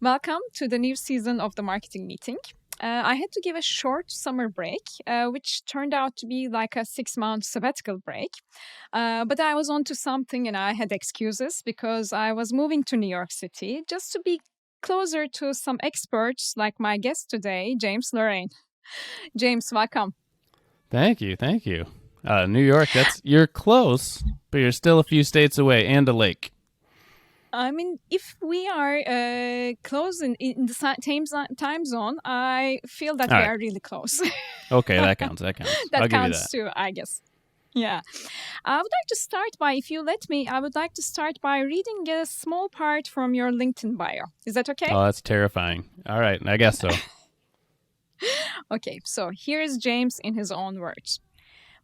Welcome to the new season of the marketing meeting. I had to give a short summer break, which turned out to be like a 6-month sabbatical break. But I was on to something and I had excuses because I was moving to New York City just to be closer to some experts like my guest today, James Laurain. James, welcome. Thank you. New York, you're close, but you're still a few states away and a lake. I mean, if we are close in the same time zone, I feel that All we right. are really close. Okay, that counts. That I'll give you counts that. too, I guess. Yeah. I would like to start by, if you let me, I would like to start by reading a small part from your LinkedIn bio. Is that okay? Oh, that's terrifying. All right, I guess so. Okay, so here's James in his own words.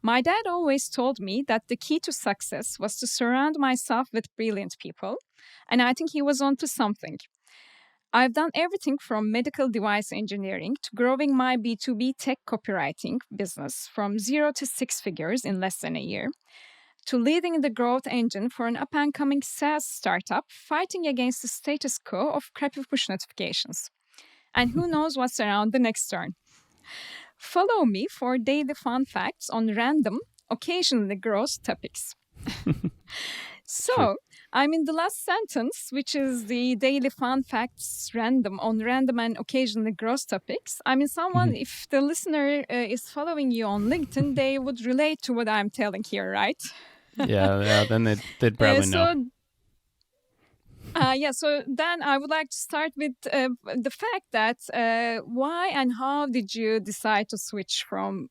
My dad always told me that the key to success was to surround myself with brilliant people, and I think he was onto something. I've done everything from medical device engineering to growing my B2B tech copywriting business from 0 to 6 figures in less than a year, to leading the growth engine for an up-and-coming SaaS startup fighting against the status quo of crappy push notifications. And who knows what's around the next turn. Follow me for daily fun facts on random, occasionally gross topics. So, I'm in the last sentence, which is the daily fun facts random and occasionally gross topics. I mean, if the listener is following you on LinkedIn, they would relate to what I'm telling here, right? Yeah, then they'd probably know. So then I would like to start with the fact that why and how did you decide to switch from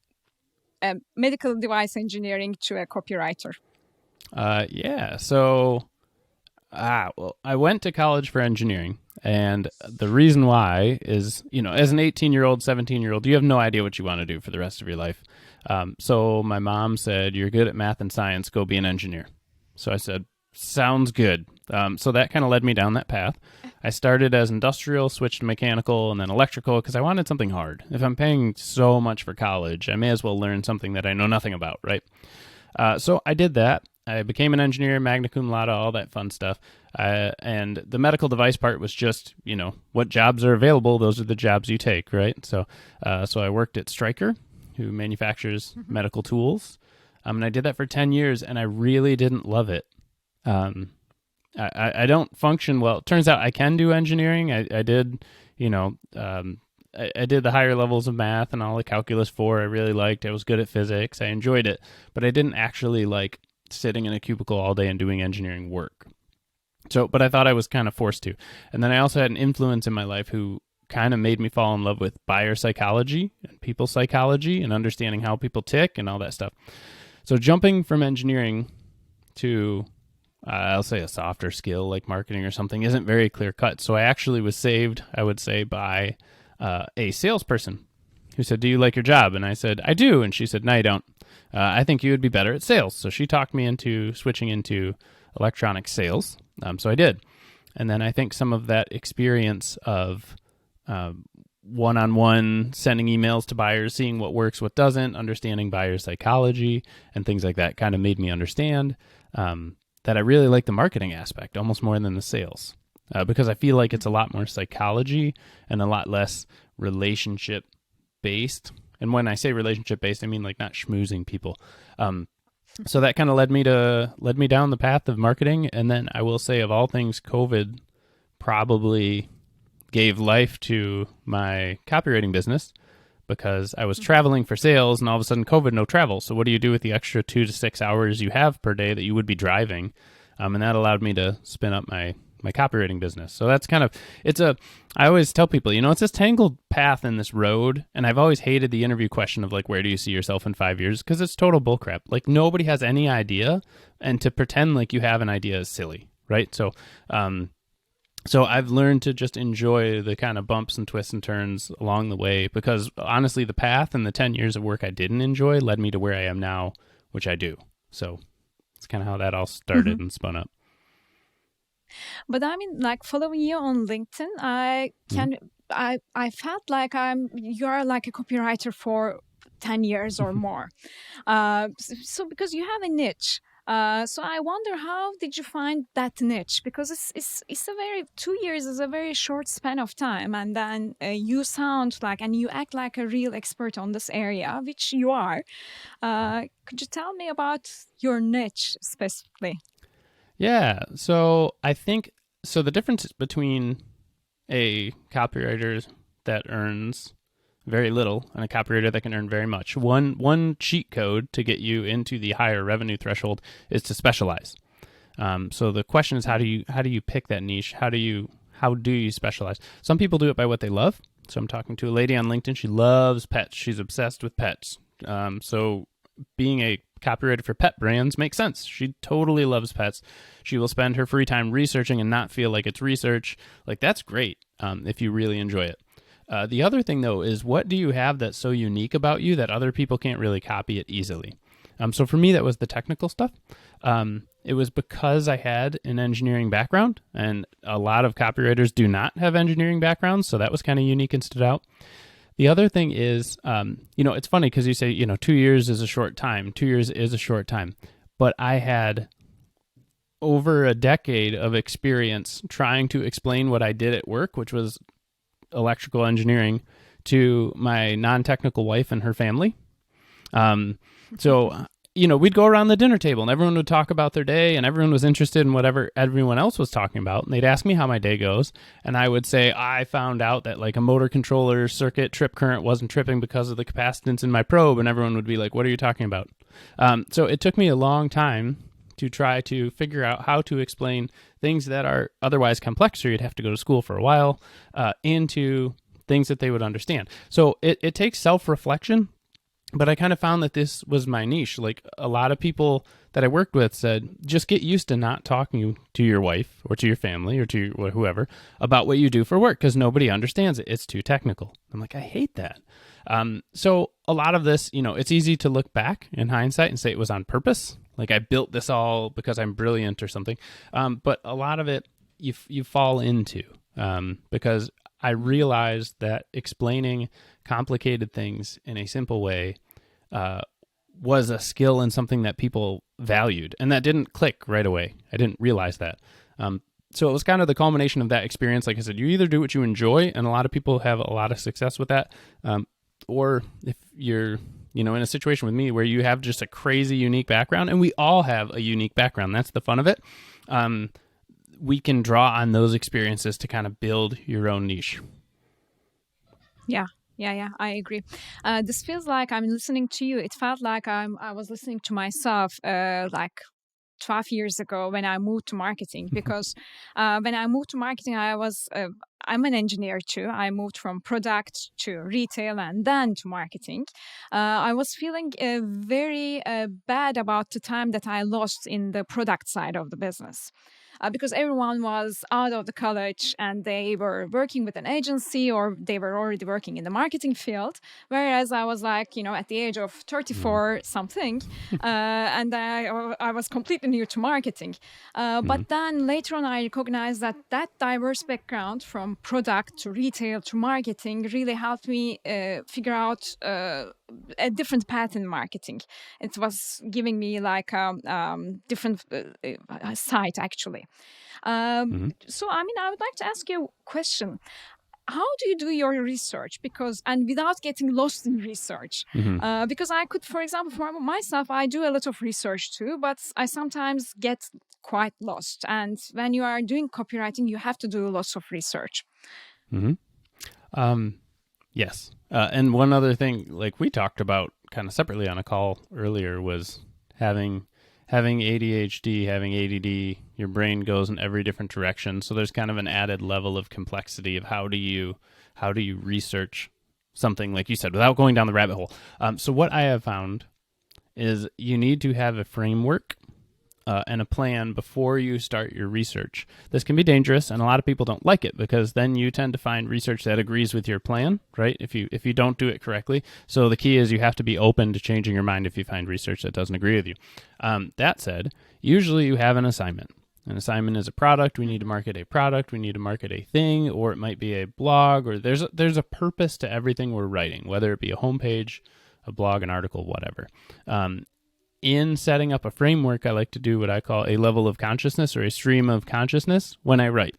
medical device engineering to a copywriter? I went to college for engineering, and the reason why is, as an 18-year-old, 17-year-old, you have no idea what you want to do for the rest of your life. So my mom said, "You're good at math and science, go be an engineer." So I said, "Sounds good." So that kind of led me down that path. I started as industrial, switched to mechanical, and then electrical because I wanted something hard. If I'm paying so much for college, I may as well learn something that I know nothing about, right? So I did that. I became an engineer, magna cum laude, all that fun stuff. And the medical device part was just, what jobs are available, those are the jobs you take, right? So I worked at Stryker, who manufactures medical tools. And I did that for 10 years, and I really didn't love it. I don't function well. It turns out I can do engineering. I did, I did the higher levels of math and all the calculus 4 I really liked. I was good at physics. I enjoyed it, but I didn't actually like sitting in a cubicle all day and doing engineering work. But I thought I was kind of forced to. And then I also had an influence in my life who kind of made me fall in love with buyer psychology and people psychology and understanding how people tick and all that stuff. So jumping from engineering to, I'll say, a softer skill like marketing or something isn't very clear cut. So I actually was saved, I would say, by a salesperson who said, "Do you like your job?" And I said, "I do." And she said, "No, you don't. I think you would be better at sales." So she talked me into switching into electronic sales. So I did. And then I think some of that experience of one-on-one sending emails to buyers, seeing what works, what doesn't, understanding buyer psychology and things like that kind of made me understand that I really like the marketing aspect almost more than the sales. Because I feel like it's a lot more psychology and a lot less relationship-based. And when I say relationship-based, I mean like not schmoozing people. So that kind of led me down the path of marketing. And then I will say, of all things, COVID probably gave life to my copywriting business because I was traveling for sales, and all of a sudden COVID, no travel. So what do you do with the extra 2 to 6 hours you have per day that you would be driving? And that allowed me to spin up my copywriting business. So that's kind of, I always tell people, it's this tangled path in this road. And I've always hated the interview question of like, where do you see yourself in 5 years? Because it's total bullcrap. Like nobody has any idea. And to pretend like you have an idea is silly, right? So I've learned to just enjoy the kind of bumps and twists and turns along the way, because honestly, the path and the 10 years of work I didn't enjoy led me to where I am now, which I do. So it's kind of how that all started and spun up. But I mean, like following you on LinkedIn, I felt like you're like a copywriter for 10 years or more. So because you have a niche. So I wonder, how did you find that niche? Because it's a very 2 years is a very short span of time, and then you sound like and you act like a real expert on this area, which you are. Could you tell me about your niche specifically? Yeah. So I think so. The difference between a copywriter that earns very little and a copywriter that can earn very much. One cheat code to get you into the higher revenue threshold is to specialize. So the question is, how do you pick that niche? How do you specialize? Some people do it by what they love. So I'm talking to a lady on LinkedIn. She loves pets. She's obsessed with pets. So being a copywriter for pet brands makes sense. She totally loves pets. She will spend her free time researching and not feel like it's research. Like, that's great if you really enjoy it. The other thing, though, is what do you have that's so unique about you that other people can't really copy it easily? So for me, that was the technical stuff. It was because I had an engineering background, and a lot of copywriters do not have engineering backgrounds, so that was kind of unique and stood out. The other thing is, it's funny because you say, 2 years is a short time. 2 years is a short time. But I had over a decade of experience trying to explain what I did at work, which was electrical engineering, to my non-technical wife and her family. So, we'd go around the dinner table and everyone would talk about their day and everyone was interested in whatever everyone else was talking about. And they'd ask me how my day goes. And I would say, I found out that like a motor controller circuit trip current wasn't tripping because of the capacitance in my probe. And everyone would be like, what are you talking about? So it took me a long time to try to figure out how to explain things that are otherwise complex, or you'd have to go to school for a while, into things that they would understand. So it takes self-reflection, but I kind of found that this was my niche. Like, a lot of people that I worked with said, just get used to not talking to your wife or to your family or to whoever about what you do for work, because nobody understands it. It's too technical. I'm like, I hate that. So a lot of this, it's easy to look back in hindsight and say it was on purpose. Like, I built this all because I'm brilliant or something. But a lot of it you fall into, because I realized that explaining complicated things in a simple way was a skill and something that people valued. And that didn't click right away. I didn't realize that. So it was kind of the culmination of that experience. Like I said, you either do what you enjoy, and a lot of people have a lot of success with that, or if you're in a situation with me where you have just a crazy unique background, and we all have a unique background. That's the fun of it. We can draw on those experiences to kind of build your own niche. Yeah. I agree. This feels like I'm listening to you. It felt like I was listening to myself, like 12 years ago when I moved to marketing, because when I moved to marketing, I'm an engineer too. I moved from product to retail and then to marketing. I was feeling very bad about the time that I lost in the product side of the business. Because everyone was out of the college and they were working with an agency or they were already working in the marketing field. Whereas I was like, at the age of 34 something, and I was completely new to marketing. But then later on, I recognized that diverse background from product to retail to marketing really helped me figure out a different path in marketing. It was giving me like a different site, actually. So, I would like to ask you a question. How do you do your research? And without getting lost in research, because I could, for example, for myself, I do a lot of research too, but I sometimes get quite lost. And when you are doing copywriting, you have to do lots of research. Yes. And one other thing, like we talked about kind of separately on a call earlier, was having ADHD, having ADD, your brain goes in every different direction. So there's kind of an added level of complexity of how do you research something, like you said, without going down the rabbit hole. So what I have found is you need to have a framework and a plan before you start your research. This can be dangerous, and a lot of people don't like it because then you tend to find research that agrees with your plan, right? If you don't do it correctly. So the key is you have to be open to changing your mind if you find research that doesn't agree with you. That said, usually you have an assignment. An assignment is a product. We need to market a product. We need to market a thing, or it might be a blog, or there's a purpose to everything we're writing, whether it be a homepage, a blog, an article, whatever. in setting up a framework, I like to do what I call a level of consciousness or a stream of consciousness when I write.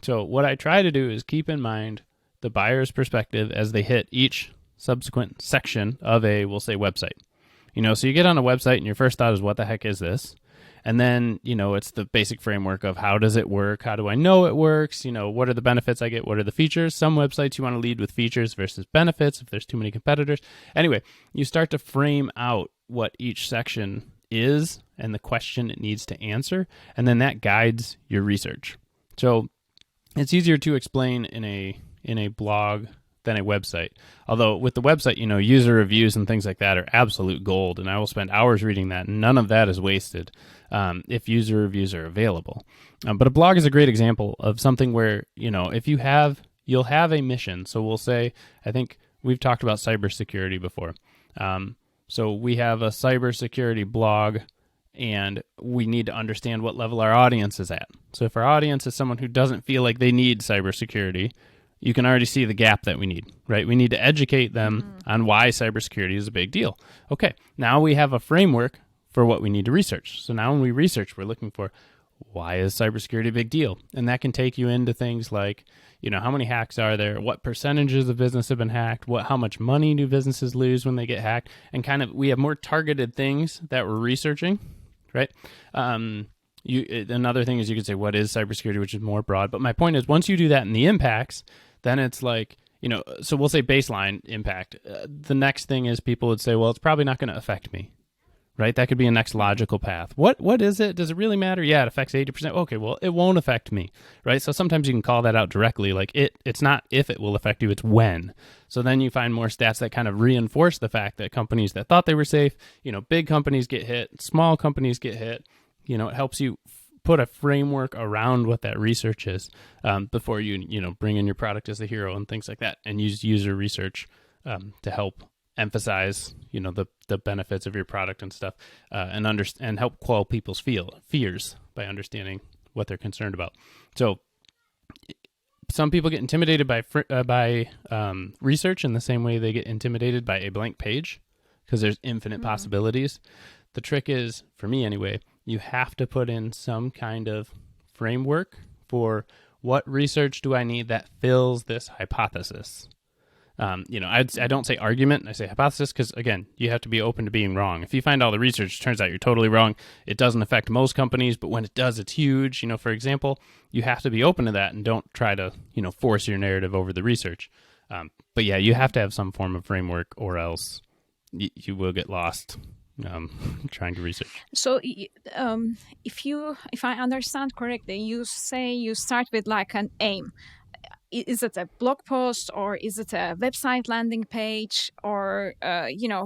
So what I try to do is keep in mind the buyer's perspective as they hit each subsequent section of a, we'll say, website. So you get on a website and your first thought is, what the heck is this? And then, it's the basic framework of how does it work? How do I know it works? What are the benefits I get? What are the features? Some websites you want to lead with features versus benefits if there's too many competitors. Anyway, you start to frame out what each section is and the question it needs to answer. And then that guides your research. So it's easier to explain in a blog than a website. Although with the website, user reviews and things like that are absolute gold, and I will spend hours reading that, and none of that is wasted if user reviews are available. But a blog is a great example of something where, if you'll have a mission. So we'll say, I think we've talked about cybersecurity before. So we have a cybersecurity blog, and we need to understand what level our audience is at. So if our audience is someone who doesn't feel like they need cybersecurity, you can already see the gap that we need, right? We need to educate them on why cybersecurity is a big deal. Okay, now we have a framework for what we need to research. So now when we research, we're looking for, why is cybersecurity a big deal? And that can take you into things like, how many hacks are there? What percentages of business have been hacked? How much money do businesses lose when they get hacked? And we have more targeted things that we're researching, right? Another thing is you could say, what is cybersecurity, which is more broad. But my point is, once you do that in the impacts, then it's like, so we'll say baseline impact. The next thing is people would say, well, it's probably not going to affect me, right? That could be a next logical path. What is it? Does it really matter? Yeah, it affects 80%. Okay, well, it won't affect me, right? So sometimes you can call that out directly. Like it's not if it will affect you, it's when. So then you find more stats that kind of reinforce the fact that companies that thought they were safe, big companies get hit, small companies get hit. It helps you put a framework around what that research is before you bring in your product as a hero and things like that, and use user research to help emphasize the benefits of your product and stuff, and help quell people's fears by understanding what they're concerned about. So some people get intimidated by research in the same way they get intimidated by a blank page, because there's infinite possibilities. The trick is, for me anyway, you have to put in some kind of framework for what research do I need that fills this hypothesis. I don't say argument, I say hypothesis, because again, you have to be open to being wrong. If you find all the research, it turns out you're totally wrong. It doesn't affect most companies, but when it does, it's huge. For example, you have to be open to that and don't try to, force your narrative over the research. But yeah, you have to have some form of framework, or else you will get lost trying to research. So if I understand correctly, you say you start with like an aim. Is it a blog post, or is it a website landing page, or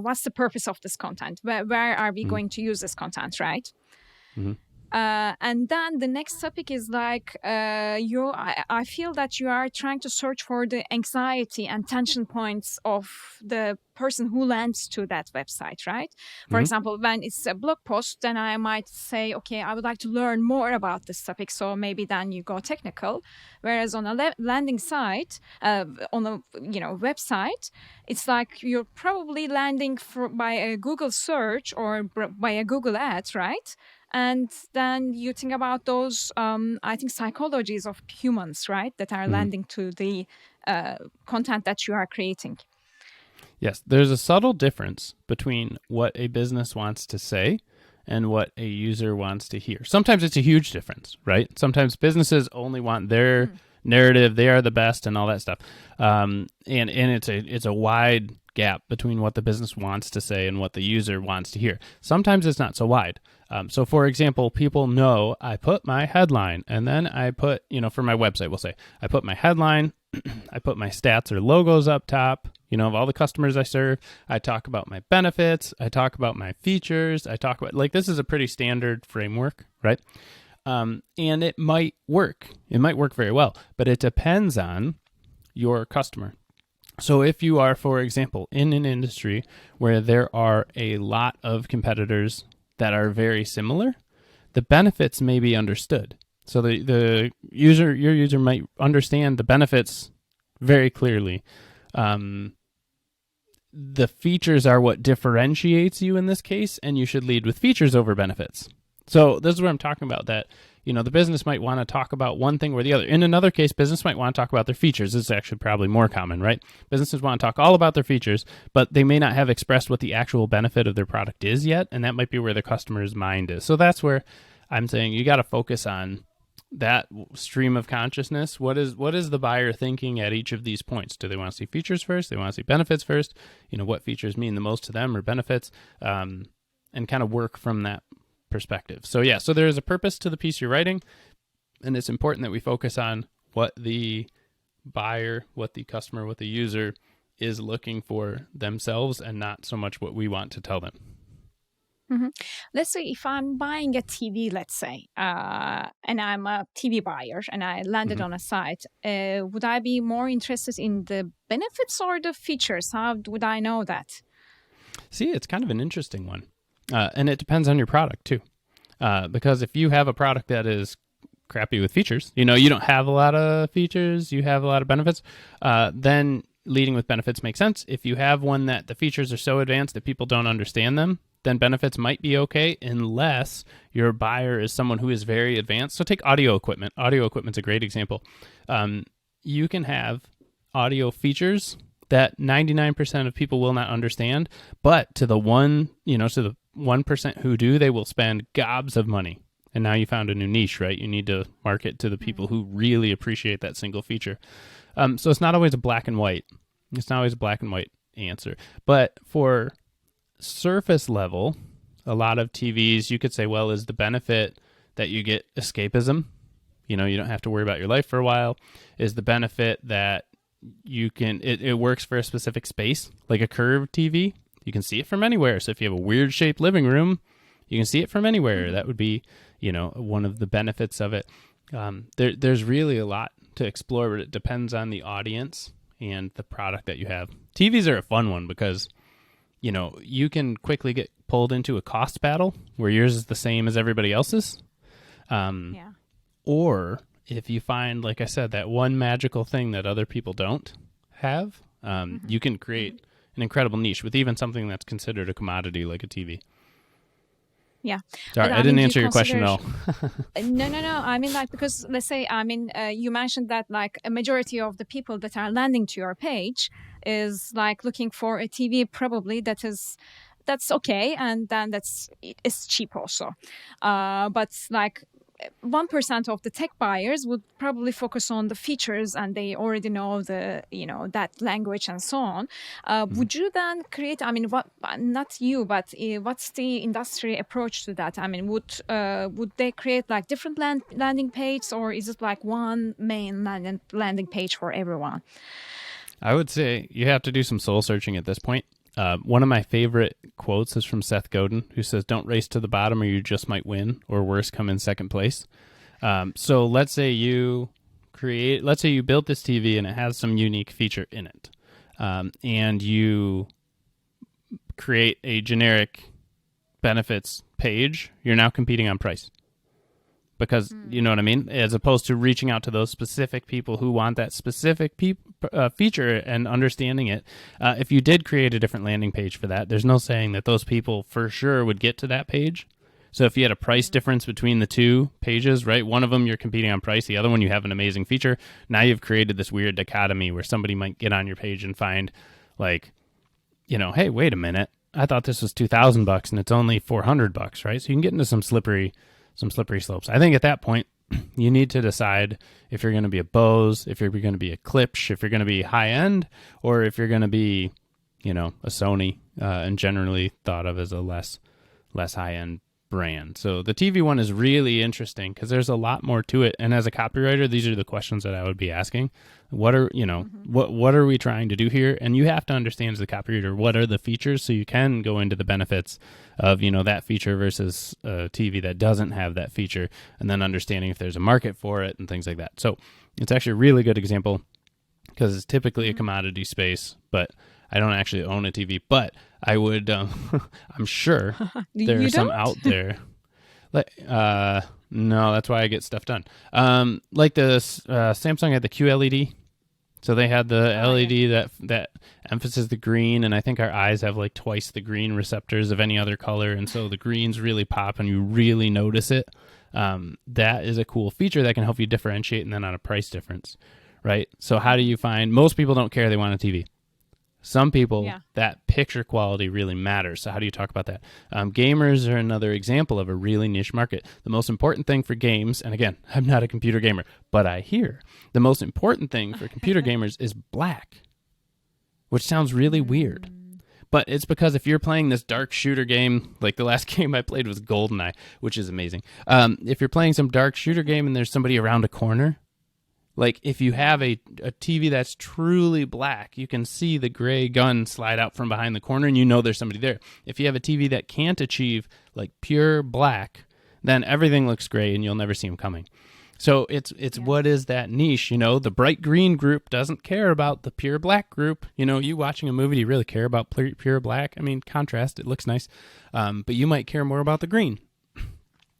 what's the purpose of this content? Where are we going to use this content, right? Mm-hmm. And then the next topic is like I feel that you are trying to search for the anxiety and tension points of the person who lands to that website, right? For example, when it's a blog post, then I might say, okay, I would like to learn more about this topic. So maybe then you go technical. Whereas on a landing site, on a website, it's like you're probably landing by a Google search or by a Google ad, right? And then you think about those, I think, psychologies of humans, right, that are landing to the content that you are creating. Yes, there's a subtle difference between what a business wants to say and what a user wants to hear. Sometimes it's a huge difference, right? Sometimes businesses only want their narrative, they are the best, and all that stuff. And it's a wide gap between what the business wants to say and what the user wants to hear. Sometimes it's not so wide. So for example, people know I put my headline, and then I put, for my website, we'll say, I put my headline, I put my stats or logos up top, of all the customers I serve. I talk about my benefits. I talk about my features. I talk about, this is a pretty standard framework, right? And it might work. It might work very well, but it depends on your customer. So if you are, for example, in an industry where there are a lot of competitors that are very similar, the benefits may be understood. So your user might understand the benefits very clearly. the features are what differentiates you in this case, and you should lead with features over benefits. So this is where I'm talking about that, the business might want to talk about one thing or the other. In another case, business might want to talk about their features. This is actually probably more common, right? Businesses want to talk all about their features, but they may not have expressed what the actual benefit of their product is yet, and that might be where the customer's mind is. So that's where I'm saying you got to focus on that stream of consciousness. What is the buyer thinking at each of these points? Do they want to see features first? Do they want to see benefits first? What features mean the most to them, or benefits, and kind of work from that perspective. So there is a purpose to the piece you're writing, and it's important that we focus on what the buyer, what the customer, what the user is looking for themselves, and not so much what we want to tell them. Mm-hmm. Let's say if I'm buying a TV, let's say, and I'm a TV buyer and I landed on a site, would I be more interested in the benefits or the features? How would I know that? See, it's kind of an interesting one. And it depends on your product too. Because if you have a product that is crappy with features, you don't have a lot of features, you have a lot of benefits, then leading with benefits makes sense. If you have one that the features are so advanced that people don't understand them, then benefits might be okay, unless your buyer is someone who is very advanced. So take audio equipment. Audio equipment's a great example. You can have audio features that 99% of people will not understand, but to the 1% who do, they will spend gobs of money. And now you found a new niche, right? You need to market to the people who really appreciate that single feature. So it's not always a black and white. It's not always a black and white answer. But for surface level, a lot of TVs, you could say, well, is the benefit that you get escapism? You don't have to worry about your life for a while. Is the benefit that you can, it works for a specific space, like a curved TV? You can see it from anywhere. So if you have a weird shaped living room, you can see it from anywhere. That would be, one of the benefits of it. There's really a lot to explore, but it depends on the audience and the product that you have. TVs are a fun one because, you can quickly get pulled into a cost battle where yours is the same as everybody else's. Or if you find, like I said, that one magical thing that other people don't have, you can create an incredible niche with even something that's considered a commodity like a TV. Yeah. Sorry, I didn't answer your question though. No. I mean, because let's say, you mentioned that a majority of the people that are landing to your page is looking for a TV probably that's okay, and then it's cheap also. But 1% of the tech buyers would probably focus on the features, and they already know that language and so on. Would you then create, not you, but what's the industry approach to that? Would they create different landing pages, or is it one main landing page for everyone? I would say you have to do some soul searching at this point. One of my favorite quotes is from Seth Godin, who says, "Don't race to the bottom or you just might win, or worse, come in second place." So let's say you built this TV and it has some unique feature in it. And you create a generic benefits page. You're now competing on price. Because, you know what I mean? As opposed to reaching out to those specific people who want that specific feature and understanding it. If you did create a different landing page for that, there's no saying that those people for sure would get to that page. So if you had a price difference between the two pages, right? One of them you're competing on price, the other one you have an amazing feature. Now you've created this weird dichotomy where somebody might get on your page and find hey, wait a minute. I thought this was $2,000 and it's only $400, right? So you can get into some slippery slopes. I think at that point, you need to decide if you're going to be a Bose, if you're going to be a Klipsch, if you're going to be high end, or if you're going to be, a Sony, and generally thought of as a less high end brand. So the TV one is really interesting because there's a lot more to it. And as a copywriter, these are the questions that I would be asking. What are, what are we trying to do here? And you have to understand as a copywriter, what are the features so you can go into the benefits of, that feature versus a TV that doesn't have that feature, and then understanding if there's a market for it and things like that. So it's actually a really good example because it's typically a commodity space, but I don't actually own a TV, but I would, I'm sure there are some out there. No, that's why I get stuff done. Like the Samsung had the QLED. So they had the Oh, yeah. LED that emphasizes the green, and I think our eyes have like twice the green receptors of any other color, and so the greens really pop and you really notice it. That is a cool feature that can help you differentiate, and then on a price difference, right? So how do you find, most people don't care, they want a TV. Some people, Yeah. that picture quality really matters. So how do you talk about that? Gamers are another example of a really niche market. The most important thing for games, and again, I'm not a computer gamer, but I hear the most important thing for computer gamers is black, which sounds really weird. But it's because if you're playing this dark shooter game, like the last game I played was GoldenEye, which is amazing. If you're playing some dark shooter game and there's somebody around a corner, like if you have a TV that's truly black, you can see the gray gun slide out from behind the corner and you know there's somebody there. If you have a TV that can't achieve like pure black, then everything looks gray and you'll never see them coming. So it's what is that niche? You know, the bright green group doesn't care about the pure black group. You know, you watching a movie, do you really care about pure black? I mean, contrast, it looks nice. But you might care more about the green.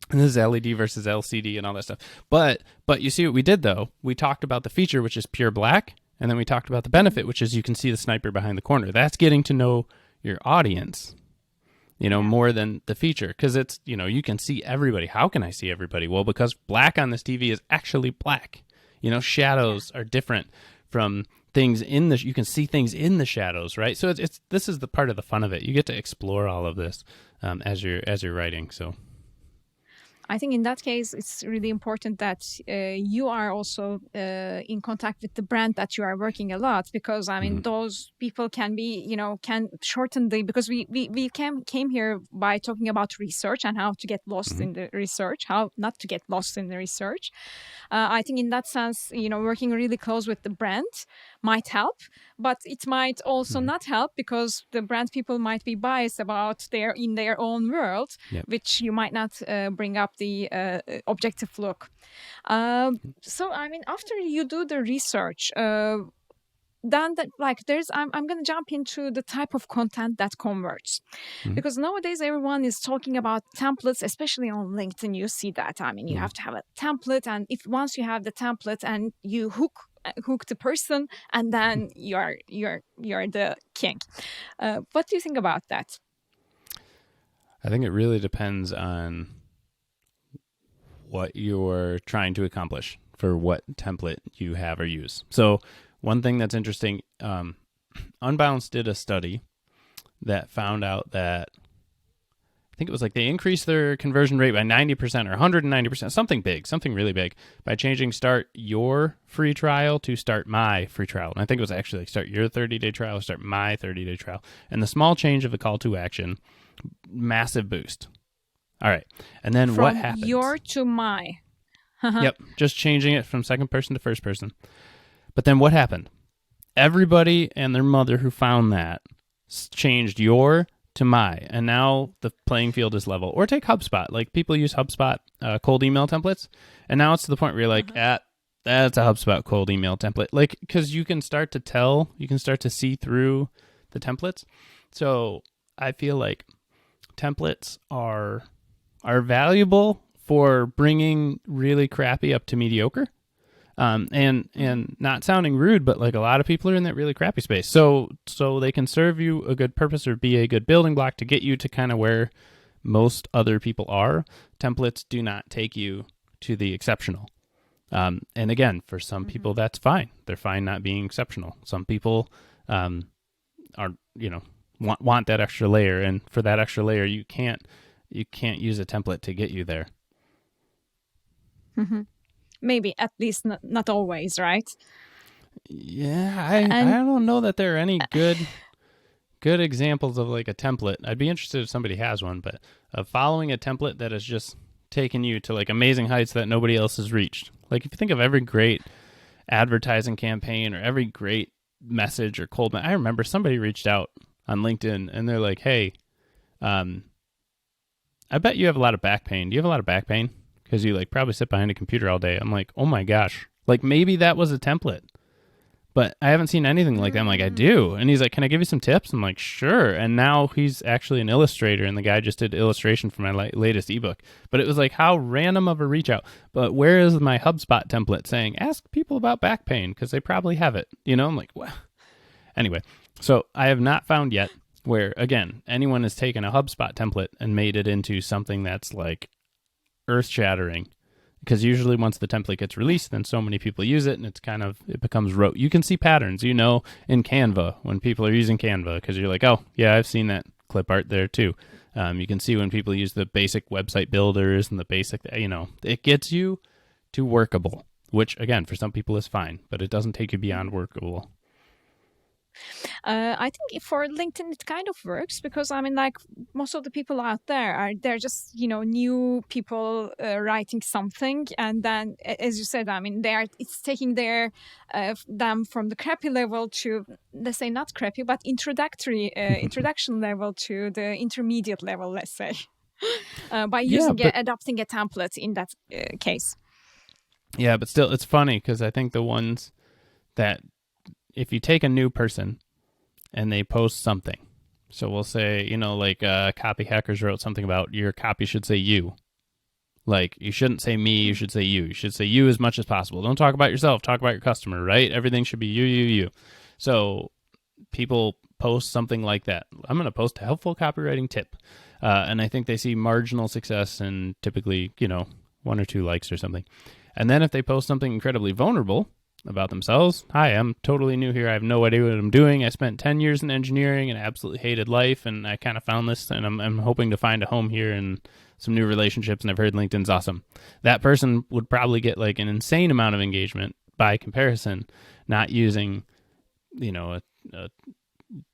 And this is LED versus LCD and all that stuff. But you see what we did, though? We talked about the feature, which is pure black, and then we talked about the benefit, which is you can see the sniper behind the corner. That's getting to know your audience, you know, more than the feature. Because it's, you know, you can see everybody. How can I see everybody? Well, because black on this TV is actually black. You know, shadows are different from things in the, you can see things in the shadows, right? So it's this is the part of the fun of it. You get to explore all of this as you're writing, so. I think in that case, it's really important that you are also in contact with the brand that you are working a lot, because I mean, those people can be, you know, can shorten the, because we came here by talking about research and how to get lost in the research, how not to get lost in the research. I think in that sense, you know, working really close with the brand might help, but it might also not help because the brand people might be biased about in their own world, which you might not bring up the objective look. So I mean, after you do the research, then that, like, I'm going to jump into the type of content that converts, because nowadays everyone is talking about templates, especially on LinkedIn. You see that. I mean, you have to have a template, and if once you have the template and you hook the person, and then you're the king. What do you think about that? I think it really depends on what you're trying to accomplish for what template you have or use. So one thing that's interesting, Unbounce did a study that found out that, I think it was like they increased their conversion rate by 90% or 190%, something big, something really big, by changing start your free trial to start my free trial. And I think it was actually like start your 30-day trial, start my 30-day trial. And the small change of the call to action, massive boost. All right. And then From what happens? From your to my. Yep. Just changing it from second person to first person. But then what happened? Everybody and their mother who found that changed your to my, and now the playing field is level. Or take HubSpot. Like, people use HubSpot cold email templates, and now it's to the point where you're like, that's a HubSpot cold email template. Like, because you can start to tell, you can start to see through the templates. So I feel like templates are valuable for bringing really crappy up to mediocre. And not sounding rude, but like a lot of people are in that really crappy space. So they can serve you a good purpose or be a good building block to get you to kind of where most other people are. Templates do not take you to the exceptional. And again, for some people, that's fine. They're fine not being exceptional. Some people are, you know, want that extra layer, and for that extra layer, you can't use a template to get you there. Maybe, at least not always, right? Yeah, I don't know that there are any good examples of like a template. I'd be interested if somebody has one, but of following a template that has just taken you to like amazing heights that nobody else has reached. Like, if you think of every great advertising campaign or every great message or cold, I remember somebody reached out on LinkedIn and they're like, "Hey, I bet you have a lot of back pain. Do you have a lot of back pain? Because you like probably sit behind a computer all day." I'm like, oh my gosh, like maybe that was a template, But I haven't seen anything like that. I'm like, I do. And he's like, can I give you some tips? I'm like, sure. And now he's actually an illustrator, and the guy just did illustration for my latest ebook. But it was like, how random of a reach out. But where is my HubSpot template saying, ask people about back pain because they probably have it? You know, I'm like, well. Anyway, so I have not found yet where, again, anyone has taken a HubSpot template and made it into something that's like earth-shattering. Because usually once the template gets released, then so many people use it, and it becomes rote. You can see patterns, in Canva when people are using Canva, because you're like, oh, yeah, I've seen that clip art there too. You can see when people use the basic website builders and the basic, it gets you to workable, which, again, for some people is fine, but it doesn't take you beyond workable. I think for LinkedIn it kind of works because like most of the people out there they're just new people writing something, and then as you said, it's taking them from the crappy level to, let's say, not crappy but introduction level to the intermediate level, let's say, by adopting a template in that case. Yeah, but still, it's funny because I think the ones that, if you take a new person and they post something, so we'll say, Copy Hackers wrote something about your copy should say you. Like, you shouldn't say me, you should say you. You should say you as much as possible. Don't talk about yourself, talk about your customer, right? Everything should be you. So people post something like that. I'm going to post a helpful copywriting tip. And I think they see marginal success and typically, 1 or 2 likes or something. And then if they post something incredibly vulnerable about themselves, hi, I'm totally new here. I have no idea what I'm doing. I spent 10 years in engineering and absolutely hated life, and I kind of found this, and I'm hoping to find a home here and some new relationships, and I've heard LinkedIn's awesome. That person would probably get like an insane amount of engagement by comparison, not using, a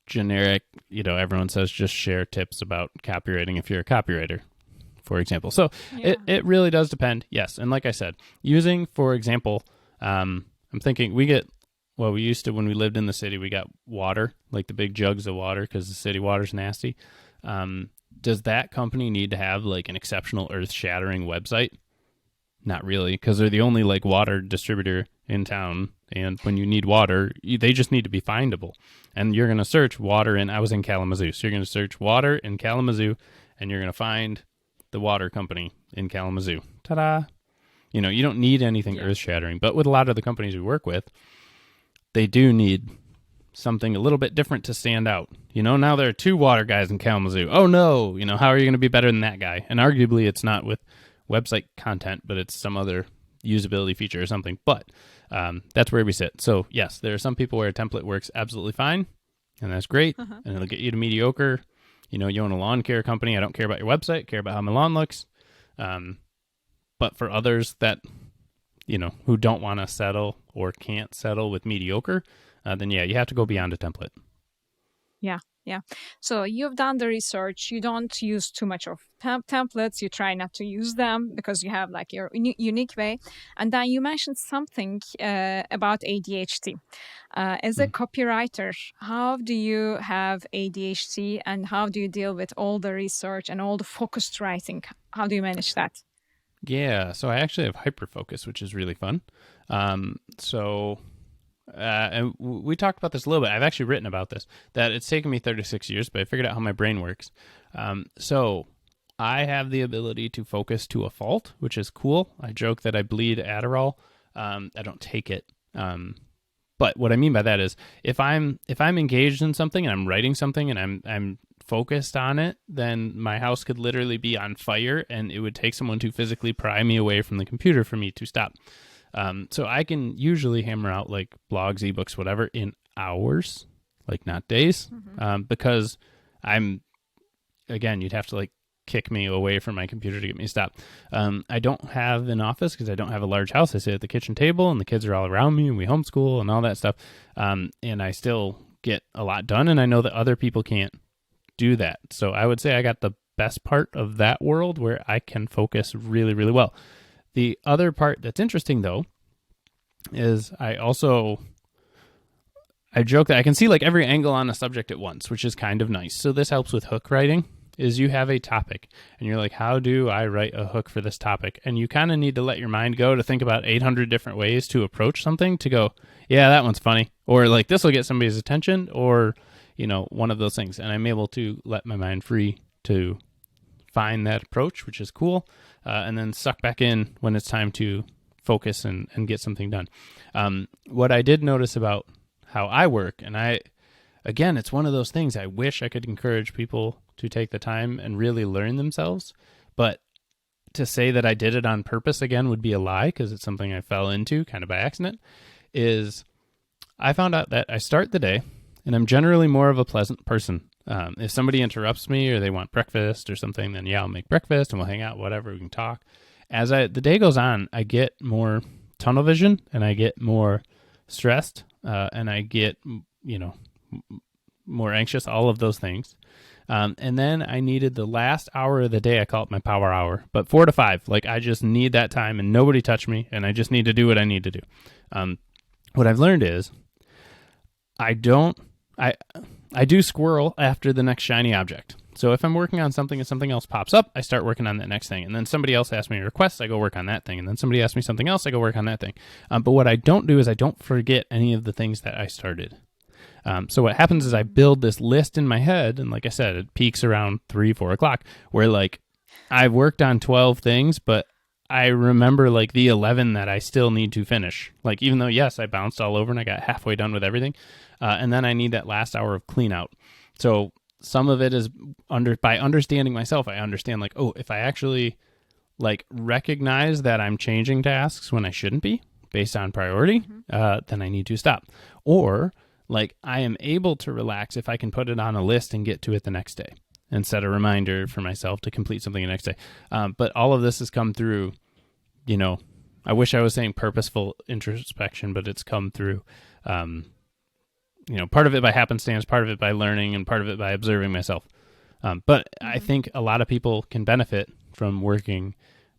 generic, everyone says just share tips about copywriting if you're a copywriter, for example. So it really does depend. Yes. And like I said, using, for example, I'm thinking we used to, when we lived in the city, we got water, like the big jugs of water because the city water's nasty. Does that company need to have like an exceptional earth-shattering website? Not really, because they're the only like water distributor in town. And when you need water, they just need to be findable. And you're going to search water I was in Kalamazoo. So you're going to search water in Kalamazoo, and you're going to find the water company in Kalamazoo. Ta-da! You don't need anything earth-shattering. But with a lot of the companies we work with, they do need something a little bit different to stand out. Now there are 2 water guys in Kalamazoo. Oh, no. How are you going to be better than that guy? And arguably it's not with website content, but it's some other usability feature or something. But that's where we sit. So, yes, there are some people where a template works absolutely fine, and that's great, and it'll get you to mediocre. You own a lawn care company. I don't care about your website, care about how my lawn looks. But for others that, who don't want to settle or can't settle with mediocre, then you have to go beyond a template. Yeah. So you've done the research. You don't use too much of templates. You try not to use them because you have like your unique way. And then you mentioned something about ADHD. As a copywriter, how do you have ADHD and how do you deal with all the research and all the focused writing? How do you manage that? Yeah, so I actually have hyperfocus, which is really fun. And we talked about this a little bit. I've actually written about this, that it's taken me 36 years, but I figured out how my brain works. So I have the ability to focus to a fault, which is cool. I joke that I bleed Adderall. I don't take it. But what I mean by that is if I'm engaged in something and I'm writing something and I'm focused on it, then my house could literally be on fire and it would take someone to physically pry me away from the computer for me to stop. So I can usually hammer out like blogs, ebooks, whatever in hours, like not days, because you'd have to like kick me away from my computer to get me to stop. I don't have an office because I don't have a large house. I sit at the kitchen table and the kids are all around me and we homeschool and all that stuff. And I still get a lot done, and I know that other people can't do that. So I would say I got the best part of that world where I can focus really, really well. The other part that's interesting, though, is I joke that I can see like every angle on a subject at once, which is kind of nice. So this helps with hook writing, is you have a topic and you're like, how do I write a hook for this topic? And you kind of need to let your mind go to think about 800 different ways to approach something to go, yeah, that one's funny. Or like this will get somebody's attention, or, one of those things. And I'm able to let my mind free to find that approach, which is cool. And then suck back in when it's time to focus and get something done. What I did notice about how I work, and again, it's one of those things I wish I could encourage people to take the time and really learn themselves. But to say that I did it on purpose again would be a lie, because it's something I fell into kind of by accident, is I found out that I start the day, and I'm generally more of a pleasant person. If somebody interrupts me or they want breakfast or something, then yeah, I'll make breakfast and we'll hang out, whatever, we can talk. As the day goes on, I get more tunnel vision and I get more stressed and I get, more anxious, all of those things. And then I needed the last hour of the day, I call it my power hour, but 4 to 5, like I just need that time and nobody touch me and I just need to do what I need to do. What I've learned is I do squirrel after the next shiny object. So if I'm working on something and something else pops up, I start working on that next thing. And then somebody else asks me a request, I go work on that thing. And then somebody asks me something else, I go work on that thing. But what I don't do is I don't forget any of the things that I started. So what happens is I build this list in my head. And like I said, it peaks around 3, 4 o'clock where like I've worked on 12 things, but I remember like the 11 that I still need to finish. Like, even though, yes, I bounced all over and I got halfway done with everything. And then I need that last hour of clean out. So some of it is by understanding myself, I understand like, oh, if I actually like recognize that I'm changing tasks when I shouldn't be based on priority, then I need to stop. Or like I am able to relax if I can put it on a list and get to it the next day and set a reminder for myself to complete something the next day. But all of this has come through, I wish I was saying purposeful introspection, but it's come through, part of it by happenstance, part of it by learning, and part of it by observing myself. But I think a lot of people can benefit from working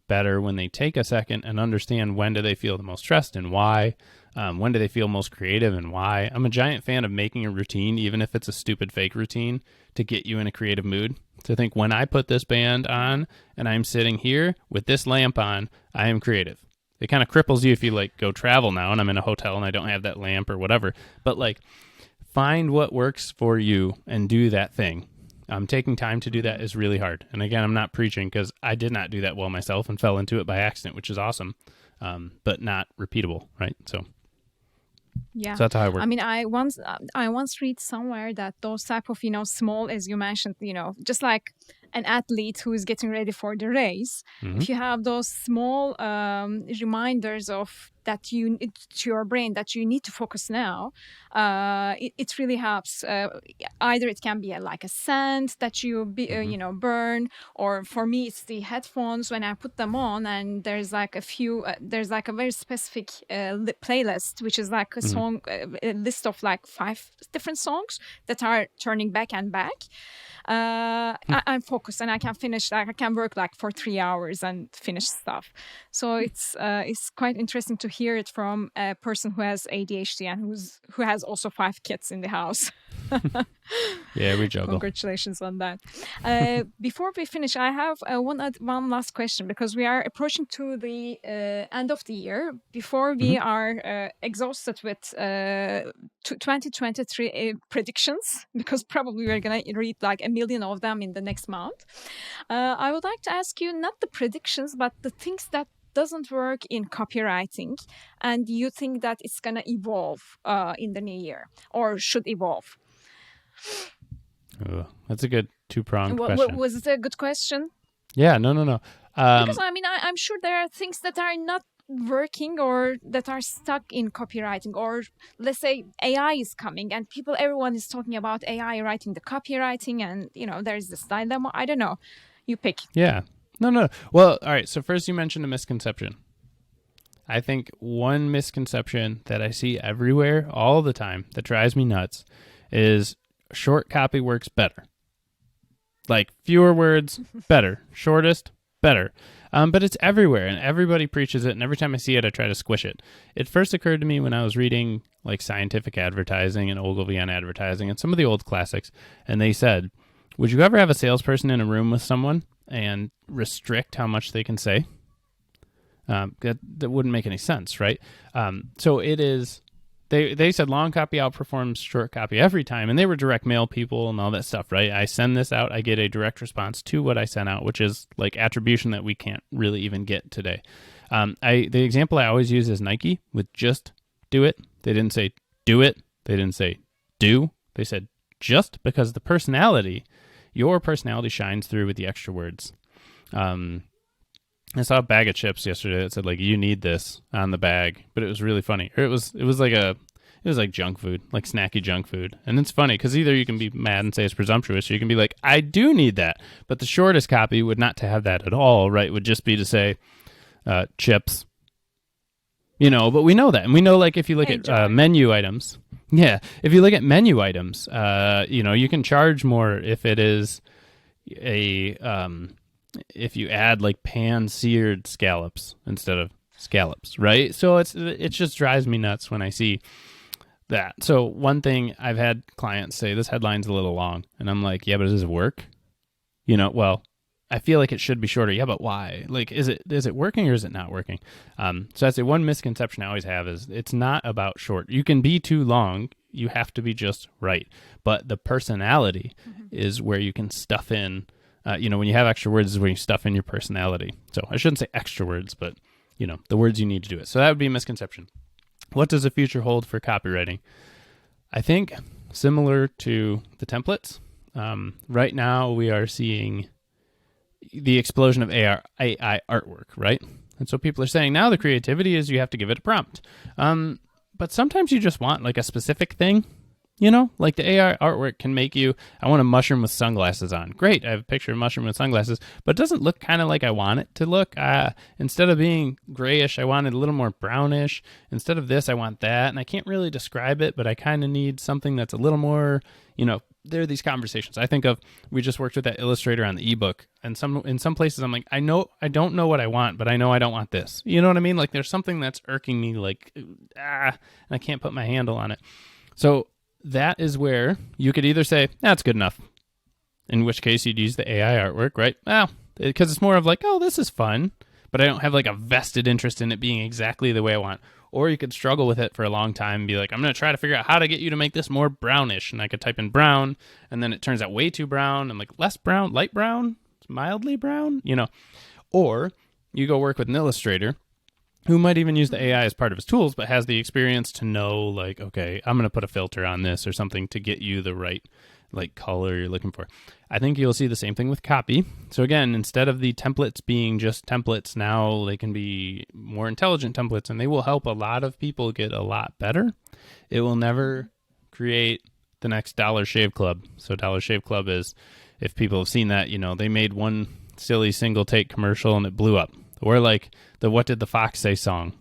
better when they take a second and understand when do they feel the most stressed and why. When do they feel most creative and why? I'm a giant fan of making a routine, even if it's a stupid fake routine, to get you in a creative mood. To think, when I put this band on and I'm sitting here with this lamp on, I am creative. It kind of cripples you if you like go travel now and I'm in a hotel and I don't have that lamp or whatever. But like, find what works for you and do that thing. Taking time to do that is really hard. And again, I'm not preaching, because I did not do that well myself and fell into it by accident, which is awesome, but not repeatable, right? So Yeah. that's how I work. I mean, I once read somewhere that those type of, small, as you mentioned, just like an athlete who is getting ready for the race, if you have those small reminders of that to your brain that you need to focus now, it really helps. Either it can be like a scent that you burn, or for me it's the headphones when I put them on and there's like a very specific playlist, which is like a song, a list of like 5 different songs that are turning back and back. I'm focused and I can finish, like I can work like for 3 hours and finish stuff. So it's quite interesting to hear it from a person who has ADHD and who has also 5 kids in the house. Yeah, we juggle. Congratulations on that. Before we finish, I have one last question, because we are approaching to the end of the year. Before we are exhausted with 2023 predictions, because probably we're going to read like 1 million of them in the next month. I would like to ask you not the predictions, but the things that doesn't work in copywriting and you think that it's going to evolve in the new year or should evolve. Oh, that's a good 2-pronged question. Was it a good question? Yeah, no. Because I mean, I'm sure there are things that are not working or that are stuck in copywriting, or let's say AI is coming and everyone is talking about AI writing the copywriting, and there's this dilemma. I don't know. You pick. Yeah. No. Well, all right. So first you mentioned a misconception. I think one misconception that I see everywhere all the time that drives me nuts is short copy works better. Like fewer words, better. Shortest, better. But it's everywhere and everybody preaches it. And every time I see it, I try to squish it. It first occurred to me when I was reading like scientific advertising and Ogilvy on advertising and some of the old classics. And they said, would you ever have a salesperson in a room with someone and restrict how much they can say? That wouldn't make any sense, right? So it is they said long copy outperforms short copy every time, and they were direct mail people and all that stuff, right? I send this out, I get a direct response to what I sent out, which is like attribution that we can't really even get today. The example I always use is Nike with just do it. They didn't say do it. They didn't say do. They said just, because your personality shines through with the extra words. I saw a bag of chips yesterday that said like "you need this" on the bag, but it was really funny. It was like junk food, like snacky junk food, and it's funny because either you can be mad and say it's presumptuous, or you can be like, I do need that. But the shortest copy would not to have that at all, right? Would just be to say chips, But we know that, and we know like if you look at menu items, if you look at menu items, you can charge more if it is if you add like pan-seared scallops instead of scallops, right? So it just drives me nuts when I see that. So one thing I've had clients say, this headline's a little long, and I'm like, yeah, but does it work? Well, I feel like it should be shorter. Yeah, but why? Like, is it working or is it not working? So that's one misconception I always have is it's not about short. You can be too long. You have to be just right. But the personality is where you can stuff in. When you have extra words is where you stuff in your personality. So I shouldn't say extra words, but, the words you need to do it. So that would be a misconception. What does the future hold for copywriting? I think similar to the templates. Right now we are seeing the explosion of AI artwork, right? And so people are saying now the creativity is you have to give it a prompt. But sometimes you just want like a specific thing. Like the AI artwork can make you, I want a mushroom with sunglasses on. Great, I have a picture of a mushroom with sunglasses, but it doesn't look kind of like I want it to look. Instead of being grayish, I want it a little more brownish. Instead of this, I want that. And I can't really describe it, but I kind of need something that's a little more, there are these conversations. I think of, we just worked with that illustrator on the ebook, and in some places I'm like, I don't know what I want, but I know I don't want this. You know what I mean? Like there's something that's irking me, like, and I can't put my handle on it. So that is where you could either say, that's good enough, in which case you'd use the AI artwork, right? Well, because it's more of like, oh, this is fun, but I don't have like a vested interest in it being exactly the way I want. Or you could struggle with it for a long time and be like, I'm going to try to figure out how to get you to make this more brownish. And I could type in brown, and then it turns out way too brown. I'm like, less brown, light brown, mildly brown, Or you go work with an illustrator who might even use the AI as part of his tools, but has the experience to know, like, okay, I'm going to put a filter on this or something to get you the right, like, color you're looking for. I think you'll see the same thing with copy. So again, instead of the templates being just templates, now they can be more intelligent templates, and they will help a lot of people get a lot better. It will never create the next Dollar Shave Club. So Dollar Shave Club is, if people have seen that, they made one silly single take commercial and it blew up. Or like the "What Did the Fox Say" song,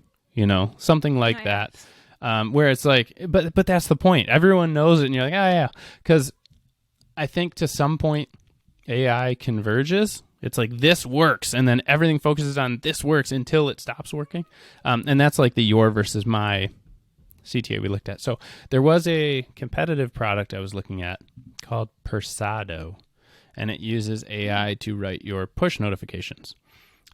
something like that, where it's like, but that's the point. Everyone knows it, and you're like, oh yeah, because I think to some point AI converges. It's like this works, and then everything focuses on this works until it stops working, and that's like the your versus my CTA we looked at. So there was a competitive product I was looking at called Persado, and it uses AI to write your push notifications.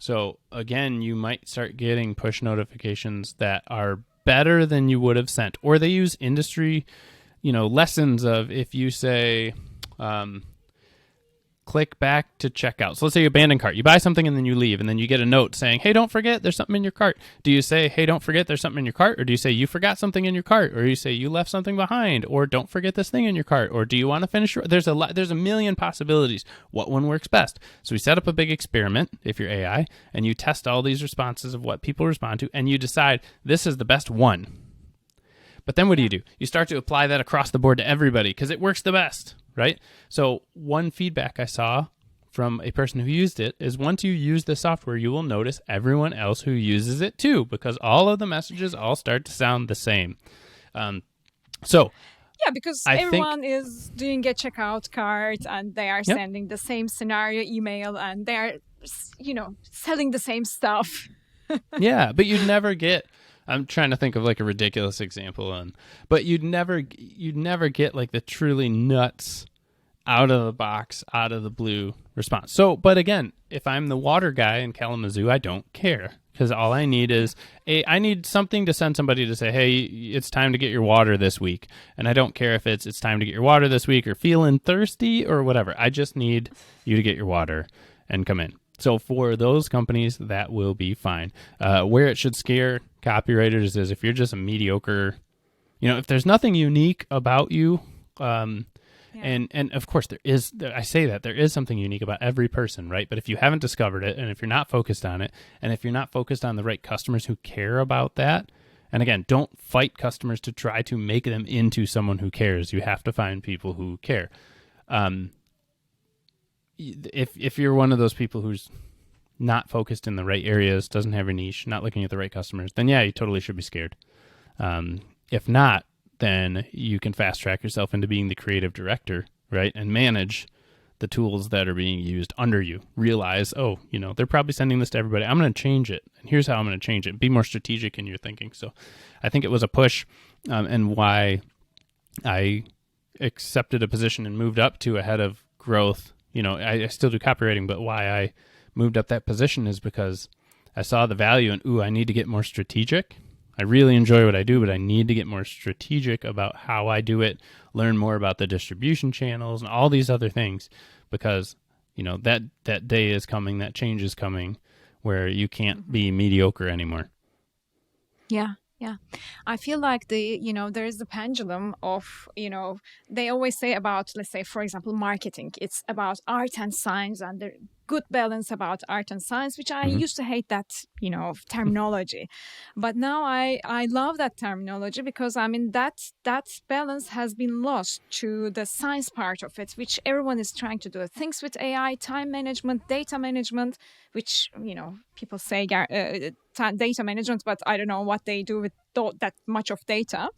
So again, you might start getting push notifications that are better than you would have sent, or they use industry, lessons of, if you say, click back to checkout. So let's say you abandon cart. You buy something and then you leave, and then you get a note saying, hey, don't forget there's something in your cart. Do you say, hey, don't forget there's something in your cart? Or do you say, you forgot something in your cart? Or you say, you left something behind? Or don't forget this thing in your cart? Or do you want to finish? There's a million possibilities. What one works best? So we set up a big experiment, if you're AI, and you test all these responses of what people respond to, and you decide this is the best one. But then what do? You start to apply that across the board to everybody because it works the best, right? So one feedback I saw from a person who used it is, once you use the software, you will notice everyone else who uses it too, because all of the messages all start to sound the same. Because everyone is doing a checkout cart, and they are sending the same scenario email, and they are, selling the same stuff. Yeah, but you'd never get, I'm trying to think of like a ridiculous example, but you'd never get like the truly nuts out of the box, out of the blue response. So, but again, if I'm the water guy in Kalamazoo, I don't care, because all I need is I need something to send somebody to say, hey, it's time to get your water this week. And I don't care if it's time to get your water this week or feeling thirsty or whatever. I just need you to get your water and come in. So for those companies, that will be fine. Where it should scare copywriters is if you're just a mediocre, if there's nothing unique about you, and of course there is, I say that there is something unique about every person, right? But if you haven't discovered it, and if you're not focused on it, and if you're not focused on the right customers who care about that, and again, don't fight customers to try to make them into someone who cares. You have to find people who care. If you're one of those people who's not focused in the right areas, doesn't have a niche, not looking at the right customers, then yeah, you totally should be scared. If not, then you can fast track yourself into being the creative director, right? And manage the tools that are being used under you. Realize, they're probably sending this to everybody. I'm going to change it. And here's how I'm going to change it. Be more strategic in your thinking. So I think it was a push, and why I accepted a position and moved up to a head of growth. I still do copywriting, but why I moved up that position is because I saw the value and, I need to get more strategic. I really enjoy what I do, but I need to get more strategic about how I do it, learn more about the distribution channels and all these other things, because, that day is coming, that change is coming, where you can't be mediocre anymore. Yeah. Yeah. I feel like there is the pendulum of, they always say about, let's say, for example, marketing. It's about art and science, and the good balance about art and science, which I used to hate that, terminology. But now I love that terminology, because that balance has been lost to the science part of it, which everyone is trying to do. Things with AI, time management, data management, which, people say data management, but I don't know what they do with that much of data.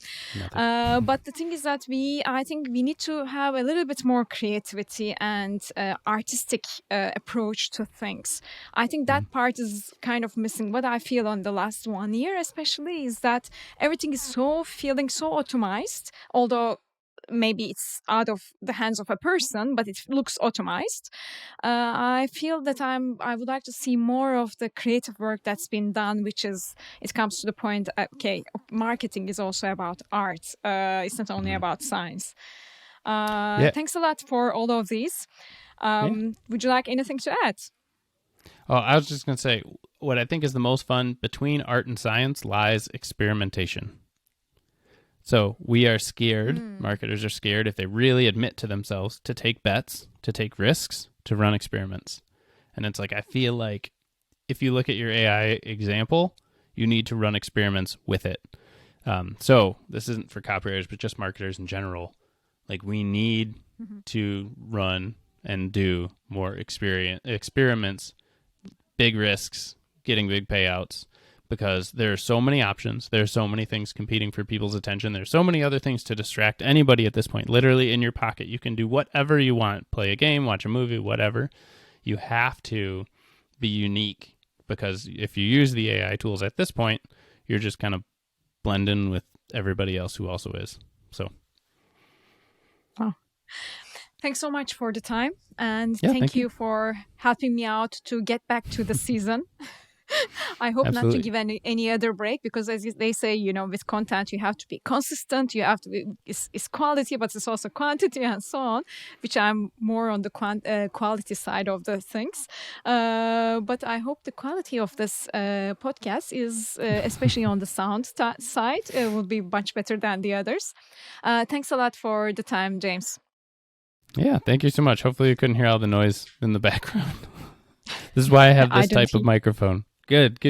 But the thing is that I think we need to have a little bit more creativity and artistic approach to things. I think that part is kind of missing. What I feel on the last 1 year especially is that everything is feeling so automized, although maybe it's out of the hands of a person, but it looks automized. I feel that I would like to see more of the creative work that's been done, which is, it comes to the point, marketing is also about art. It's not only about science. Thanks a lot for all of these. Would you like anything to add? Oh, I was just going to say, what I think is the most fun between art and science lies experimentation. So we are scared, marketers are scared if they really admit to themselves to take bets, to take risks, to run experiments. And it's like, I feel like if you look at your AI example, you need to run experiments with it. So this isn't for copywriters, but just marketers in general. Like, we need to run and do more experiments, big risks, getting big payouts, because there are so many options. There are so many things competing for people's attention. There's so many other things to distract anybody at this point. Literally in your pocket, you can do whatever you want. Play a game, watch a movie, whatever. You have to be unique, because if you use the AI tools at this point, you're just kind of blending with everybody else who also is. So. Wow. Thanks so much for the time. And thank you for helping me out to get back to the season. I hope Absolutely. not to give any other break, because as they say, with content, you have to be consistent. You have to be, it's quality, but it's also quantity and so on, which I'm more on the quality side of the things. But I hope the quality of this podcast is, especially on the sound side, will be much better than the others. Thanks a lot for the time, James. Yeah, thank you so much. Hopefully you couldn't hear all the noise in the background. This is why I have this type of microphone. Good.